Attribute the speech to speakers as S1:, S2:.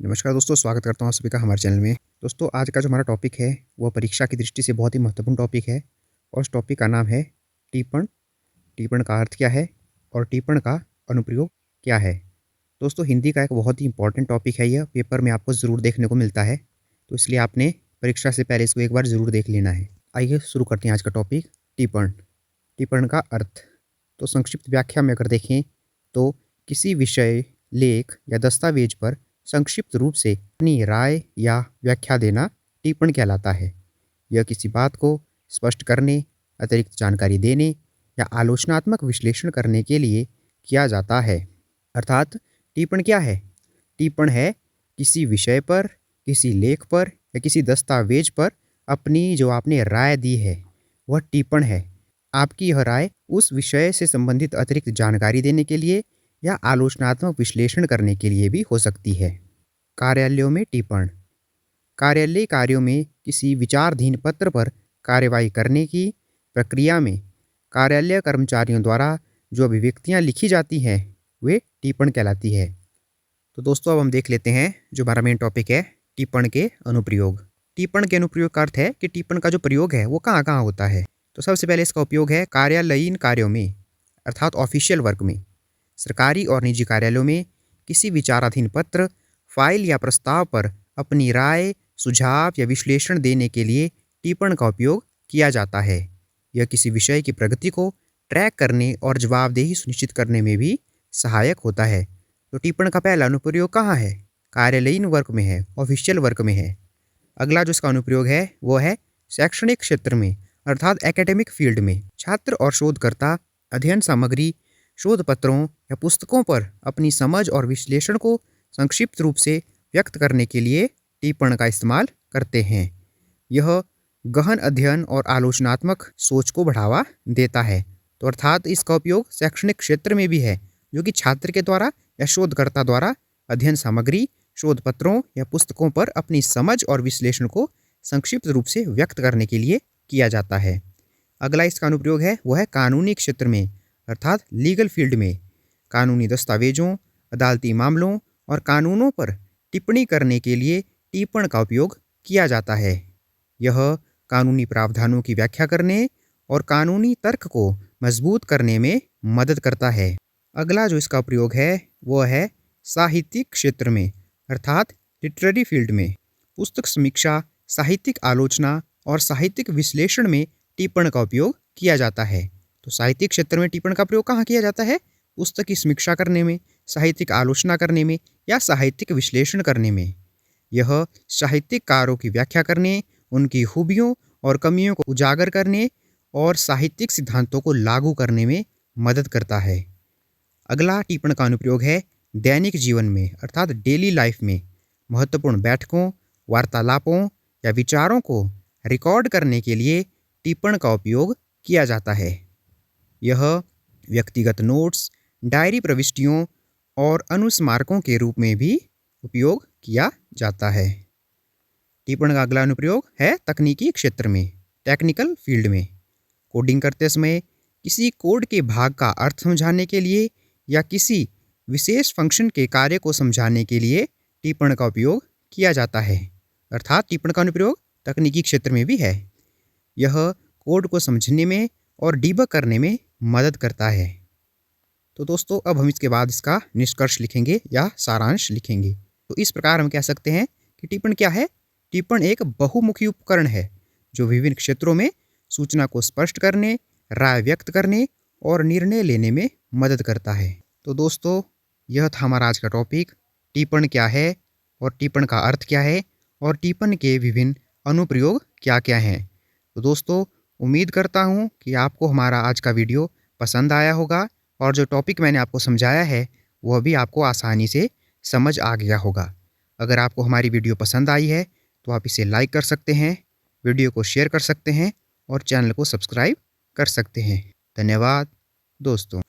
S1: नमस्कार दोस्तों, स्वागत करता हूँ आप सभी का हमारे चैनल में। दोस्तों, आज का जो हमारा टॉपिक है वह परीक्षा की दृष्टि से बहुत ही महत्वपूर्ण टॉपिक है और उस टॉपिक का नाम है टिप्पण। टिप्पण का अर्थ क्या है और टिप्पण का अनुप्रयोग क्या है। दोस्तों, हिंदी का एक बहुत ही इंपॉर्टेंट टॉपिक है। यह पेपर में आपको ज़रूर देखने को मिलता है, तो इसलिए आपने परीक्षा से पहले इसको एक बार ज़रूर देख लेना है। आइए शुरू करते हैं आज का टॉपिक, टिप्पण। टिप्पण का अर्थ। तो संक्षिप्त व्याख्या में अगर देखें तो किसी विषय, लेख या दस्तावेज पर संक्षिप्त रूप से अपनी राय या व्याख्या देना टिप्पण कहलाता है। यह किसी बात को स्पष्ट करने, अतिरिक्त जानकारी देने या आलोचनात्मक विश्लेषण करने के लिए किया जाता है। अर्थात टिप्पण क्या है? टिप्पण है किसी विषय पर, किसी लेख पर या किसी दस्तावेज पर अपनी जो आपने राय दी है वह टिप्पण है। आपकी यह राय उस विषय से संबंधित अतिरिक्त जानकारी देने के लिए या आलोचनात्मक विश्लेषण करने के लिए भी हो सकती है। कार्यालयों में टिप्पण। कार्यालयीय कार्यों में किसी विचाराधीन पत्र पर कार्यवाही करने की प्रक्रिया में कार्यालय कर्मचारियों द्वारा जो अभिव्यक्तियां लिखी जाती हैं वे टिप्पण कहलाती है। तो दोस्तों, अब हम देख लेते हैं जो हमारा मेन टॉपिक है, टिप्पण के अनुप्रयोग। टिप्पण के अनुप्रयोग का अर्थ है कि टिप्पण का जो प्रयोग है वो कहाँ कहाँ होता है। तो सबसे पहले इसका उपयोग है कार्यालयीन कार्यों में, अर्थात ऑफिशियल वर्क में। सरकारी और निजी कार्यालयों में किसी विचाराधीन पत्र, फाइल या प्रस्ताव पर अपनी राय, सुझाव या विश्लेषण देने के लिए टिप्पण का उपयोग किया जाता है। यह किसी विषय की प्रगति को ट्रैक करने और जवाबदेही सुनिश्चित करने में भी सहायक होता है। तो टिप्पण का पहला अनुप्रयोग कहाँ है? कार्यालयीन वर्क में है, ऑफिशियल वर्क में है। अगला जो इसका अनुप्रयोग है वो है शैक्षणिक क्षेत्र में, अर्थात एकेडमिक फील्ड में। छात्र और शोधकर्ता अध्ययन सामग्री, शोध पत्रों या पुस्तकों पर अपनी समझ और विश्लेषण को संक्षिप्त रूप से व्यक्त करने के लिए टिप्पण का इस्तेमाल करते हैं। यह गहन अध्ययन और आलोचनात्मक सोच को बढ़ावा देता है। तो अर्थात इसका उपयोग शैक्षणिक क्षेत्र में भी है, जो कि छात्र के द्वारा या शोधकर्ता द्वारा अध्ययन सामग्री, शोध पत्रों या पुस्तकों पर अपनी समझ और विश्लेषण को संक्षिप्त रूप से व्यक्त करने के लिए किया जाता है। अगला इसका अनुप्रयोग है वो है कानूनी क्षेत्र में, अर्थात लीगल फील्ड में। कानूनी दस्तावेजों, अदालती मामलों और कानूनों पर टिप्पणी करने के लिए टिप्पण का उपयोग किया जाता है। यह कानूनी प्रावधानों की व्याख्या करने और कानूनी तर्क को मजबूत करने में मदद करता है। अगला जो इसका प्रयोग है वो है साहित्यिक क्षेत्र में, अर्थात लिटरेरी फील्ड में। पुस्तक समीक्षा, साहित्यिक आलोचना और साहित्यिक विश्लेषण में टिप्पण का उपयोग किया जाता है। तो साहित्यिक क्षेत्र में टिप्पण का प्रयोग कहाँ किया जाता है? पुस्तक की समीक्षा करने में, साहित्यिक आलोचना करने में या साहित्यिक विश्लेषण करने में। यह साहित्यकारों की व्याख्या करने, उनकी खूबियों और कमियों को उजागर करने और साहित्यिक सिद्धांतों को लागू करने में मदद करता है। अगला टिप्पण का अनुप्रयोग है दैनिक जीवन में, अर्थात डेली लाइफ में। महत्वपूर्ण बैठकों, वार्तालापों या विचारों को रिकॉर्ड करने के लिए टिप्पण का उपयोग किया जाता है। यह व्यक्तिगत नोट्स, डायरी प्रविष्टियों और अनुस्मारकों के रूप में भी उपयोग किया जाता है। टिप्पण का अगला अनुप्रयोग है तकनीकी क्षेत्र में, टेक्निकल फील्ड में। कोडिंग करते समय किसी कोड के भाग का अर्थ समझाने के लिए या किसी विशेष फंक्शन के कार्य को समझाने के लिए टिप्पण का उपयोग किया जाता है। अर्थात टिप्पण का अनुप्रयोग तकनीकी क्षेत्र में भी है। यह कोड को समझने में और डीबग करने में मदद करता है। तो दोस्तों, अब हम इसके बाद इसका निष्कर्ष लिखेंगे या सारांश लिखेंगे। तो इस प्रकार हम कह सकते हैं कि टिप्पण क्या है? टिप्पण एक बहुमुखी उपकरण है जो विभिन्न क्षेत्रों में सूचना को स्पष्ट करने, राय व्यक्त करने और निर्णय लेने में मदद करता है। तो दोस्तों, यह था हमारा आज का टॉपिक, टिप्पण क्या है और टिप्पण का अर्थ क्या है और टिप्पण के विभिन्न अनुप्रयोग क्या क्या हैं। तो दोस्तों, उम्मीद करता हूँ कि आपको हमारा आज का वीडियो पसंद आया होगा और जो टॉपिक मैंने आपको समझाया है वह भी आपको आसानी से समझ आ गया होगा। अगर आपको हमारी वीडियो पसंद आई है तो आप इसे लाइक कर सकते हैं, वीडियो को शेयर कर सकते हैं और चैनल को सब्सक्राइब कर सकते हैं। धन्यवाद दोस्तों।